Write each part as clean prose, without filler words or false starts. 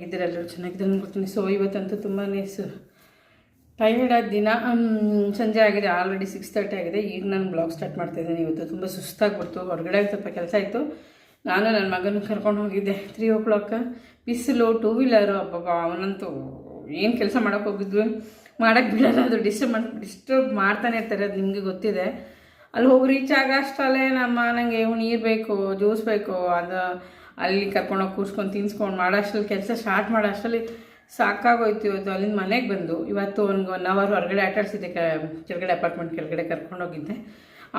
ಹೇಗಿದ್ದೀರ ಎಲ್ಲರೂ ಚೆನ್ನಾಗಿದ್ದಾರೆ ಅನ್ಕೊಳ್ತೀನಿ. ಸೊ ಇವತ್ತಂತೂ ತುಂಬಾ ಟೈರ್ಡ್ ಆದ ದಿನ. ಸಂಜೆ ಆಗಿದೆ, ಆಲ್ರೆಡಿ 6:30 ಆಗಿದೆ. ಈಗ ನಾನು ಬ್ಲಾಗ್ ಸ್ಟಾರ್ಟ್ ಮಾಡ್ತಾಯಿದ್ದೀನಿ. ಇವತ್ತು ತುಂಬ ಸುಸ್ತಾಗ್ಬಿಡ್ತು, ಹೊರಗಡೆ ಸ್ವಲ್ಪ ಕೆಲಸ ಆಯಿತು. ನಾನು ನನ್ನ ಮಗನ ಕರ್ಕೊಂಡು ಹೋಗಿದ್ದೆ 3 o'clock. ಬಿಸಿಲು, 2 wheeler, ಅಬ್ಬಬ್ಬ ಅವನಂತೂ ಏನು ಕೆಲಸ ಮಾಡೋಕ್ಕೆ ಹೋಗಿದ್ವಿ, ಮಾಡೋಕ್ಕೆ ಬಿಡೋಲ್ಲ. ಅದು ಡಿಸ್ಟರ್ಬ್ ಮಾಡ್ತಾನೆ ಇರ್ತಾರೆ, ಅದು ನಿಮಗೆ ಗೊತ್ತಿದೆ. ಅಲ್ಲಿ ಹೋಗಿ ರೀಚ್ ಆಗೋ ಅಷ್ಟರಲ್ಲೇ ನನಗೆ ನೀರು ಬೇಕು, ಜ್ಯೂಸ್ ಬೇಕು, ಅದು ಅಲ್ಲಿ ಕರ್ಕೊಂಡೋಗಿ ಕೂರ್ಸ್ಕೊಂಡು ತಿನ್ಸ್ಕೊಂಡು ಮಾಡೋ ಅಷ್ಟರಲ್ಲಿ, ಕೆಲಸ ಸ್ಟಾರ್ಟ್ ಮಾಡೋ ಅಷ್ಟರಲ್ಲಿ ಸಾಕಾಗೋಯ್ತು. ಇವತ್ತು ಅಲ್ಲಿಂದ ಮನೆಗೆ ಬಂದು ಇವತ್ತು ಒಂದು 1 hour ಹೊರಗಡೆ ಆಟಾಡಿಸಿದ್ದೆ. ಕೆಳಗಡೆ ಅಪಾರ್ಟ್ಮೆಂಟ್ ಕೆಳಗಡೆ ಕರ್ಕೊಂಡೋಗಿದ್ದೆ,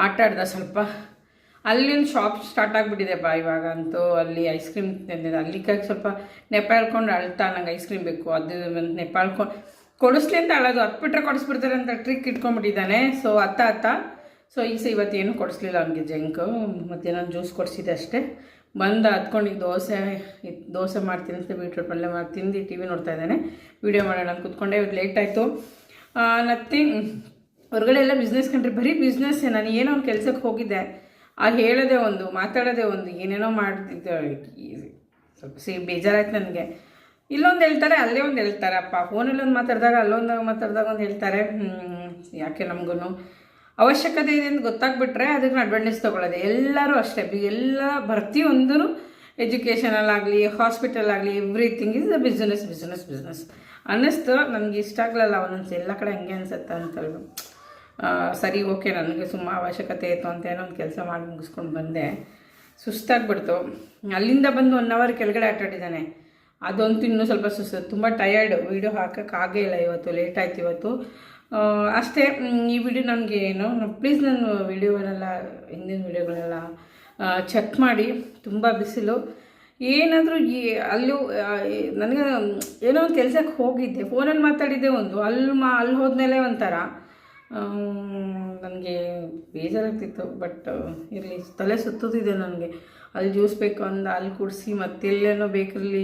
ಆಟಾಡ್ದೆ ಸ್ವಲ್ಪ. ಅಲ್ಲಿ ಒಂದು ಶಾಪ್ ಸ್ಟಾರ್ಟ್ ಆಗಿಬಿಟ್ಟಿದೆಪ್ಪ ಇವಾಗ ಅಂತೂ. ಅಲ್ಲಿ ಐಸ್ ಕ್ರೀಮ್ ತಂದಿದ್ದೆ, ಅಲ್ಲಿಗೆ ಸ್ವಲ್ಪ ನೆಪ ಹೇಳ್ಕೊಂಡು ಅಳ್ತಾ ನಂಗೆ ಐಸ್ ಕ್ರೀಮ್ ಬೇಕು, ಅದು ನೆಪ ಹೇಳ್ಕೊಂಡು ಕೊಡಿಸ್ಲಿ ಅಂತ ಅಳೋದು, ಹತ್ಬಿಟ್ರೆ ಕೊಡಿಸ್ಬಿಡ್ತಾರೆ ಅಂತ ಟ್ರಿಕ್ ಇಟ್ಕೊಂಡ್ಬಿಟ್ಟಿದ್ದಾನೆ. ಸೊ ಅತ್ತ ಸೊ ಇವತ್ತೇನು ಕೊಡಿಸ್ಲಿಲ್ಲ ಅವನಿಗೆ. ಜಂಕು ಮತ್ತೇನೋ ಜ್ಯೂಸ್ ಕೊಡಿಸಿದೆ ಅಷ್ಟೇ. ಬಂದು ಹತ್ಕೊಂಡು ಈಗ ದೋಸೆ ಮಾಡ್ತೀನಿ ಅಂತ ಬೀಟ್ರೂಟ್ ಪಲ್ಯ ಮಾಡಿ ತಿಂದು TV ನೋಡ್ತಾ ಇದ್ದಾನೆ. ವೀಡಿಯೋ ಮಾಡೋಣ ಕೂತ್ಕೊಂಡೆ. ಇವತ್ತು ಲೇಟ್ ಆಯಿತು. ನಥಿಂಗ್, ಹೊರಗಡೆ ಎಲ್ಲ ಬಿಸ್ನೆಸ್ ಕಂಡ್ರೆ ಬರೀ ಬಿಸ್ನೆಸ್ಸೇ. ನಾನು ಏನೋ ಒಂದು ಕೆಲಸಕ್ಕೆ ಹೋಗಿದ್ದೆ, ಹೇಳೋದೇ ಒಂದು, ಮಾತಾಡೋದೇ ಒಂದು, ಏನೇನೋ ಮಾಡ್ತಿದ್ದೆ. ಸ್ವಲ್ಪ ಬೇಜಾರಾಯ್ತು ನನಗೆ. ಇಲ್ಲೊಂದು ಹೇಳ್ತಾರೆ, ಅಲ್ಲೇ ಒಂದು ಹೇಳ್ತಾರಪ್ಪ. ಫೋನಲ್ಲಿ ಒಂದು ಮಾತಾಡಿದಾಗ ಅಲ್ಲೊಂದಾಗ ಮಾತಾಡಿದಾಗ ಒಂದು ಹೇಳ್ತಾರೆ. ಯಾಕೆ ನಮಗೂ ಅವಶ್ಯಕತೆ ಇದೆ ಅಂತ ಗೊತ್ತಾಗ್ಬಿಟ್ರೆ ಅದಕ್ಕೆ ಅಡ್ವಾಂಟೇಜ್ ತೊಗೊಳ್ಳೋದೆ. ಎಲ್ಲರೂ ಅಷ್ಟೇ, ಎಲ್ಲ ಪ್ರತಿಯೊಂದೂ ಎಜುಕೇಷನಲ್ಲಾಗಲಿ, ಹಾಸ್ಪಿಟಲ್ ಆಗಲಿ, ಎವ್ರಿಥಿಂಗ್ ಇಸ್ ಅ ಬಿಸ್ನೆಸ್ ಅನ್ನಿಸ್ತು. ನನಗೆ ಇಷ್ಟ ಆಗಲಿಲ್ಲ ಒಂದೊಂದು ಎಲ್ಲ ಕಡೆ ಹಂಗೆ ಅನ್ಸುತ್ತೆ ಅಂತೇಳಿ. ಸರಿ, ಓಕೆ, ನನಗೆ ಸುಮ್ಮ ಅವಶ್ಯಕತೆ ಇತ್ತು ಅಂತ ಏನೋ ಒಂದು ಕೆಲಸ ಮಾಡಿ ಮುಗಿಸ್ಕೊಂಡು ಬಂದೆ. ಸುಸ್ತಾಗ್ಬಿಡ್ತು. ಅಲ್ಲಿಂದ ಬಂದು 1 hour ಕೆಳಗಡೆ ಆಟಾಡಿದ್ದಾನೆ. ಅದಂತೂ ಇನ್ನೂ ಸ್ವಲ್ಪ ಸುಸ್ತು, ತುಂಬ ಟಯರ್ಡ್. ವೀಡಿಯೋ ಹಾಕೋಕ್ಕಾಗೇ ಇಲ್ಲ ಇವತ್ತು, ಲೇಟ್ ಆಯ್ತು ಇವತ್ತು ಅಷ್ಟೇ. ಈ ವಿಡಿಯೋ ನನಗೆ ಪ್ಲೀಸ್ ನನ್ನ ವೀಡಿಯೋಗಳೆಲ್ಲ, ಹಿಂದಿನ ವೀಡಿಯೋಗಳೆಲ್ಲ ಚೆಕ್ ಮಾಡಿ. ತುಂಬ ಬಿಸಿಲು. ಏನಾದರೂ ಅಲ್ಲೂ ನನಗೆ ಏನೋ ಒಂದು ಕೆಲಸಕ್ಕೆ ಹೋಗಿದ್ದೆ, ಫೋನಲ್ಲಿ ಮಾತಾಡಿದ್ದೆ ಒಂದು, ಅಲ್ಲಿ ಹೋದ್ಮೇಲೆ ಒಂಥರ ನನಗೆ ಬೇಜಾರಾಗ್ತಿತ್ತು. ಬಟ್ ಇರಲಿ, ತಲೆ ಸುತ್ತುತ್ತಿದೆ ನನಗೆ. ಅಲ್ಲಿ ಜ್ಯೂಸ್ ಬೇಕು ಅಂದ, ಅಲ್ಲಿ ಕುಡಿಸಿ, ಮತ್ತೆಲ್ಲೇನೋ ಬೇಕ್ರಲ್ಲಿ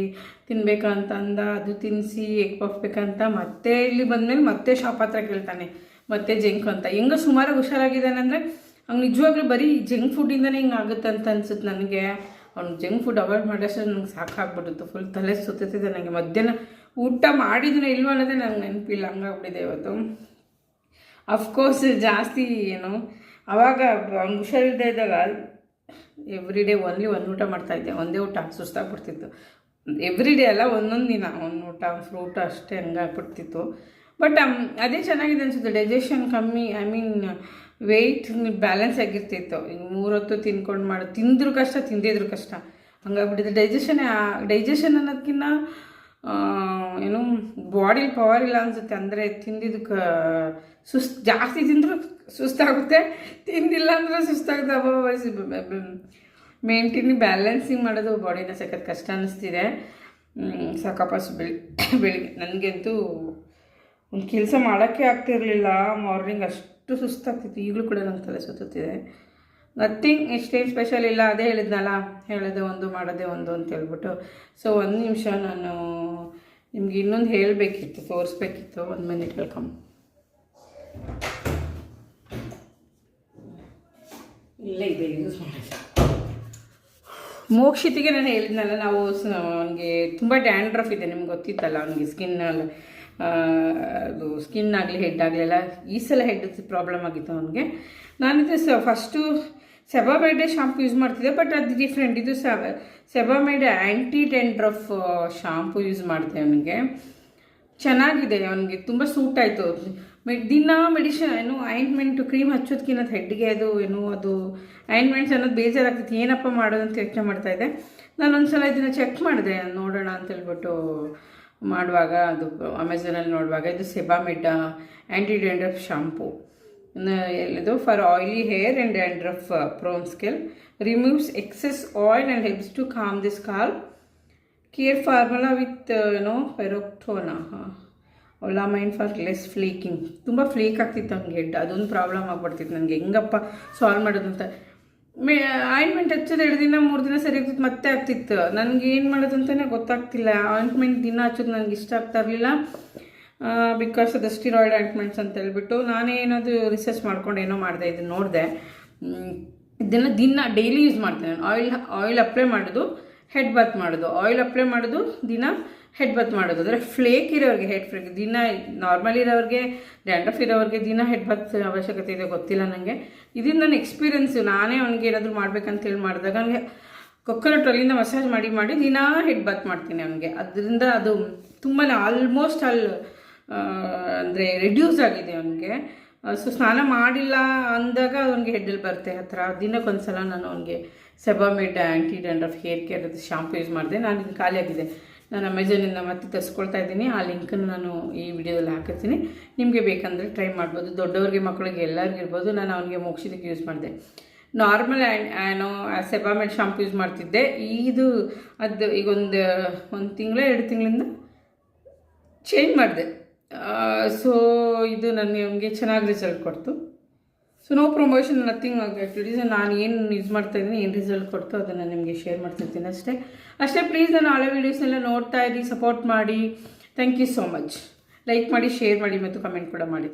ತಿನ್ಬೇಕಂತ ಅಂದ, ಅದು ತಿನ್ನಿಸಿ, ಎಗ್ ಪಫ್ ಬೇಕಂತ, ಮತ್ತೆ ಇಲ್ಲಿ ಬಂದಮೇಲೆ ಮತ್ತೆ ಶಾಪ್ ಹತ್ರ ಕೇಳ್ತಾನೆ, ಮತ್ತೆ ಜಂಕ್ ಅಂತ. ಹೆಂಗೋ ಸುಮಾರಾಗಿ ಹುಷಾರಾಗಿದ್ದಾನೆ ಅಂದರೆ ಅವ್ನು ನಿಜವಾಗ್ಲೂ ಬರೀ ಜಂಕ್ ಫುಡ್ಡಿಂದನೇ ಹಿಂಗೆ ಆಗುತ್ತೆ ಅಂತ ಅನ್ಸುತ್ತೆ ನನಗೆ. ಅವ್ನು ಜಂಕ್ ಫುಡ್ ಅವಾಯ್ಡ್ ಮಾಡೋಷ್ಟು ನನಗೆ ಸಾಕಾಗ್ಬಿಡುತ್ತೆ. ಫುಲ್ ತಲೆ ಸುತ್ತಿದೆ ನನಗೆ. ಮಧ್ಯಾಹ್ನ ಊಟ ಮಾಡಿದ್ರೆ ಇಲ್ವ ಅನ್ನೋದೇ ನನಗೆ ನೆನಪಿಲ್ಲ, ಹಂಗಾಗ್ಬಿಟ್ಟಿದೆ ಇವತ್ತು. ಅಫ್ಕೋರ್ಸ್ ಜಾಸ್ತಿ ಆವಾಗ ಅವ್ನು ಹುಷಾರಿಲ್ಲದೆ ಇದ್ದಾಗ ಎವ್ರಿ ಡೇ ಓನ್ಲಿ ಒಂದು ಊಟ ಮಾಡ್ತಾಯಿದ್ದೆ, ಒಂದೇ ಊಟ. ಸುಸ್ತಾಗ್ಬಿಡ್ತಿತ್ತು. ಎವ್ರಿ ಡೇ ಅಲ್ಲ, ಒಂದೊಂದು ದಿನ ಒಂದು ಊಟ, ಫ್ರೂಟ್ ಅಷ್ಟೇ, ಹಂಗಾಗ್ಬಿಡ್ತಿತ್ತು. ಬಟ್ ಅದೇ ಚೆನ್ನಾಗಿದೆ ಅನಿಸುತ್ತೆ. ಡೈಜೆಷನ್ ಕಮ್ಮಿ, ವೆಯ್ಟ್ ಬ್ಯಾಲೆನ್ಸ್ ಆಗಿರ್ತಿತ್ತು. ಈಗ 3 ಹೊತ್ತು ತಿನ್ಕೊಂಡು ತಿಂದರೂ ಕಷ್ಟ, ತಿಂದಿದ್ರು ಕಷ್ಟ, ಹಂಗಾಗ್ಬಿಟ್ಟಿದೆ. ಡೈಜೆಷನ್ ಅನ್ನೋದಕ್ಕಿಂತ ಬಾಡಿಲಿ ಪವರ್ ಇಲ್ಲ ಅನಿಸುತ್ತೆ. ಅಂದರೆ ತಿಂದಿದ್ದಕ್ಕೆ ಜಾಸ್ತಿ ತಿಂದರೂ ಸುಸ್ತಾಗುತ್ತೆ, ತಿಂದಿಲ್ಲ ಅಂದರೆ ಸುಸ್ತಾಗುತ್ತೆ. ಮೇಂಟೈನ್ ಬ್ಯಾಲೆನ್ಸಿಂಗ್ ಮಾಡೋದು ಬಾಡಿನ ಸಖತ್ ಕಷ್ಟ ಅನ್ನಿಸ್ತಿದೆ. ಸಾಕಪ್ಪ ಬೆಳಿಗ್ಗೆ ನನಗಂತೂ ಒಂದು ಕೆಲಸ ಮಾಡೋಕ್ಕೆ ಆಗ್ತಿರಲಿಲ್ಲ. ಮಾರ್ನಿಂಗ್ ಅಷ್ಟು ಸುಸ್ತಾಗ್ತಿತ್ತು. ಈಗಲೂ ಕೂಡ ನಂಗೆ ತಲೆ ಸುತ್ತುತ್ತಿದೆ. ನಥಿಂಗ್, ಇಷ್ಟೇನು ಸ್ಪೆಷಲ್ ಇಲ್ಲ. ಅದೇ ಹೇಳಿದ್ನಲ್ಲ, ಹೇಳೋದೇ ಒಂದು ಮಾಡೋದೇ ಒಂದು ಅಂತ ಹೇಳ್ಬಿಟ್ಟು. ಸೊ 1 ನಿಮಿಷ ನಾನು ನಿಮ್ಗೆ ಇನ್ನೊಂದು ಹೇಳಬೇಕಿತ್ತು, ತೋರಿಸ್ಬೇಕಿತ್ತು. 1 minute ವೆಲ್ಕಮ್. ಇಲ್ಲೇ ಇದೆ, ಯೂಸ್ ಮಾಡಿ. ಮೋಕ್ಷಿತಿಗೆ ನಾನು ಹೇಳಿದ್ನಲ್ಲ, ಅವನಿಗೆ ತುಂಬ ಡ್ಯಾಂಡ್ರಫ್ ಇದೆ, ನಿಮ್ಗೆ ಗೊತ್ತಿತ್ತಲ್ಲ. ಅವನಿಗೆ ಅದು ಸ್ಕಿನ್ ಆಗಲಿ, ಹೆಡ್ ಆಗಲಿಲ್ಲ. ಈ ಸಲ ಹೆಡ್ ಪ್ರಾಬ್ಲಮ್ ಆಗಿತ್ತು ಅವನಿಗೆ. ನಾನಿದು ಫಸ್ಟು ಸೆಬಾಮೈಡೆ ಶಾಂಪು ಯೂಸ್ ಮಾಡ್ತಿದ್ದೆ, ಬಟ್ ಅದು ಡಿಫ್ರೆಂಟ್. ಇದು ಸೆಬಾಮೈಡೆ ಆ್ಯಂಟಿ ಡ್ಯಾಂಡ್ರಫ್ ಶಾಂಪು ಯೂಸ್ ಮಾಡಿದೆ. ಅವನಿಗೆ ಚೆನ್ನಾಗಿದೆ, ಅವನಿಗೆ ತುಂಬ ಸೂಟ್ ಆಯಿತು. ದಿನ ಮೆಡಿಷನ್ ಆಯಿಂಟ್ಮೆಂಟು, ಕ್ರೀಮ್ ಹಚ್ಚೋದಕ್ಕಿಂತ ಹೆಡ್ಗೆ ಅದು ಆಯಿಂಟ್ಮೆಂಟ್ಸ್ ಅನ್ನೋದು ಬೇಜಾರಾಗ್ತಿತ್ತು. ಏನಪ್ಪ ಮಾಡೋದು ಅಂತ ಯೋಚನೆ ಮಾಡ್ತಾಯಿದ್ದೆ. ನಾನು ಒಂದು ಸಲ ಇದನ್ನು ಚೆಕ್ ಮಾಡಿದೆ, ನೋಡೋಣ ಅಂತೇಳ್ಬಿಟ್ಟು ಮಾಡುವಾಗ, ಅದು ಅಮೆಝಾನಲ್ಲಿ ನೋಡುವಾಗ, ಇದು ಸೆಬಾಮೆಡ್ ಆ್ಯಂಟಿ ಡ್ಯಾಂಡ್ರಫ್ ಶಾಂಪು. ಇದು for oily hair and dandruff prone skin, removes excess oil and helps to calm the scalp. Care formula with piroctone, olamine for less flaking. ತುಂಬ ಫ್ಲೀಕ್ ಆಗ್ತಿತ್ತು ಅವ್ನಿಗೆ ಹೆಡ್, ಅದೊಂದು ಪ್ರಾಬ್ಲಮ್ ಆಗ್ಬಿಡ್ತಿತ್ತು ನನಗೆ. ಹೆಂಗಪ್ಪ solve ಮಾಡೋದು ಅಂತ. Ointment ಹಚ್ಚೋದು 2 ದಿನ 3 ದಿನ ಸರಿ ಆಗ್ತಿತ್ತು, ಮತ್ತೆ ಆಗ್ತಿತ್ತು. ನನಗೆ ಏನು ಮಾಡೋದು ಅಂತಲೇ ಗೊತ್ತಾಗ್ತಿಲ್ಲ. ಆಯಿಂಟ್ಮೆಂಟ್ ದಿನ ಹಚ್ಚೋದು ನನಗೆ ಇಷ್ಟ ಆಗ್ತಾ ಇರಲಿಲ್ಲ. ಬಿಕಾಸ್ ಅದು ಸ್ಟಿರಾಯ್ಡ್ ಆಯಿಂಟ್ಮೆಂಟ್ಸ್ ಅಂತ ಹೇಳ್ಬಿಟ್ಟು ನಾನೇನದು ರಿಸರ್ಚ್ ಮಾಡ್ಕೊಂಡು ಏನೋ ಮಾಡಿದೆ. ಇದನ್ನು ನೋಡಿದೆ. ಇದನ್ನು ಡೈಲಿ ಯೂಸ್ ಮಾಡ್ತೇನೆ ನಾನು. ಆಯಿಲ್ ಅಪ್ಲೈ ಮಾಡೋದು, ಹೆಡ್ ಬಾತ್ ಮಾಡೋದು, ಆಯಿಲ್ ಅಪ್ಲೈ ಮಾಡೋದು, ದಿನ ಹೆಡ್ ಬಾತ್ ಮಾಡೋದು. ಅಂದರೆ ಫ್ಲೇಕ್ ಇರೋರಿಗೆ ಹೆಡ್ ಫ್ಲೇಕ್ ದಿನ ನಾರ್ಮಲ್ ಇರೋರಿಗೆ ಡ್ಯಾಂಡ್ರಫ್ ಇರೋರಿಗೆ ದಿನ ಹೆಡ್ ಬಾತ್ ಅವಶ್ಯಕತೆ ಇದೆ ಗೊತ್ತಿಲ್ಲ ನನಗೆ. ಇದು ನನ್ನ ಎಕ್ಸ್ಪೀರಿಯೆನ್ಸು. ನಾನೇ ಅವ್ನಿಗೆ ಏನಾದರೂ ಮಾಡ್ಬೇಕಂತೇಳಿ ಮಾಡಿದಾಗ ನನಗೆ ಕೊಕೊನಟ್ ಅಲ್ಲಿಂದ ಮಸಾಜ್ ಮಾಡಿ ದಿನ ಹೆಡ್ ಬಾತ್ ಮಾಡ್ತೀನಿ ಅವನಿಗೆ. ಅದರಿಂದ ಅದು ತುಂಬಾ ಆಲ್ಮೋಸ್ಟ್ ಅಂದರೆ ರೆಡ್ಯೂಸ್ ಆಗಿದೆ ಅವನಿಗೆ. ಸೊ ಸ್ನಾನ ಮಾಡಿಲ್ಲ ಅಂದಾಗ ಅವನಿಗೆ ಹೆಡ್ಡಲ್ಲಿ ಬರುತ್ತೆ ಹತ್ರ. ದಿನಕ್ಕೊಂದ್ಸಲ ನಾನು ಅವನಿಗೆ ಸೆಬಾಮೆಡ್ ಆ್ಯಂಟಿ ಡ್ಯಾಂಡ್ರಫ್ ಹೇರ್ ಕೇರ್ ಅದು ಶಾಂಪು ಯೂಸ್ ಮಾಡಿದೆ. ನಾನು ಇದು ಖಾಲಿಯಾಗಿದೆ, ನಾನು ಅಮೆಝಾನಿಂದ ಮತ್ತೆ ತರಿಸ್ಕೊಳ್ತಾ ಇದ್ದೀನಿ. ಆ ಲಿಂಕನ್ನು ನಾನು ಈ ವಿಡಿಯೋದಲ್ಲಿ ಹಾಕಿರ್ತೀನಿ, ನಿಮಗೆ ಬೇಕಂದರೆ ಟ್ರೈ ಮಾಡ್ಬೋದು. ದೊಡ್ಡವ್ರಿಗೆ ಮಕ್ಕಳಿಗೆ ಎಲ್ಲರಿಗೂ ಇರ್ಬೋದು. ನಾನು ಅವನಿಗೆ ಮೋಕ್ಷಿದಕ್ಕೆ ಯೂಸ್ ಮಾಡಿದೆ. ನಾರ್ಮಲ್ ಏನೋ ಸೆಬಾಮೆಡ್ ಶಾಂಪು ಯೂಸ್ ಮಾಡ್ತಿದ್ದೆ. ಇದು ಅದು ಈಗ ಒಂದು ತಿಂಗಳ 2 ತಿಂಗಳಿಂದ ಚೇಂಜ್ ಮಾಡಿದೆ. ಸೊ ಇದು ನನಗೆ ಚೆನ್ನಾಗಿ ರಿಸಲ್ಟ್ ಕೊಡ್ತು. So no promotion nothing actually. ನಾನು ಏನು ಯೂಸ್ ಮಾಡ್ತಾಯಿದ್ದೀನಿ, ಏನು ರಿಸಲ್ಟ್ ಕೊಡ್ತು ಅದನ್ನು ನಿಮಗೆ ಶೇರ್ ಮಾಡ್ತಿರ್ತೀನಿ ಅಷ್ಟೇ. ಪ್ಲೀಸ್ ನಾನು ಹಳೆ ವೀಡಿಯೋಸ್ನೆಲ್ಲ ನೋಡ್ತಾ ಇರಿ, ಸಪೋರ್ಟ್ ಮಾಡಿ. Thank you so much. Like ಮಾಡಿ, ಶೇರ್ ಮಾಡಿ ಮತ್ತು ಕಮೆಂಟ್ ಕೂಡ ಮಾಡಿ.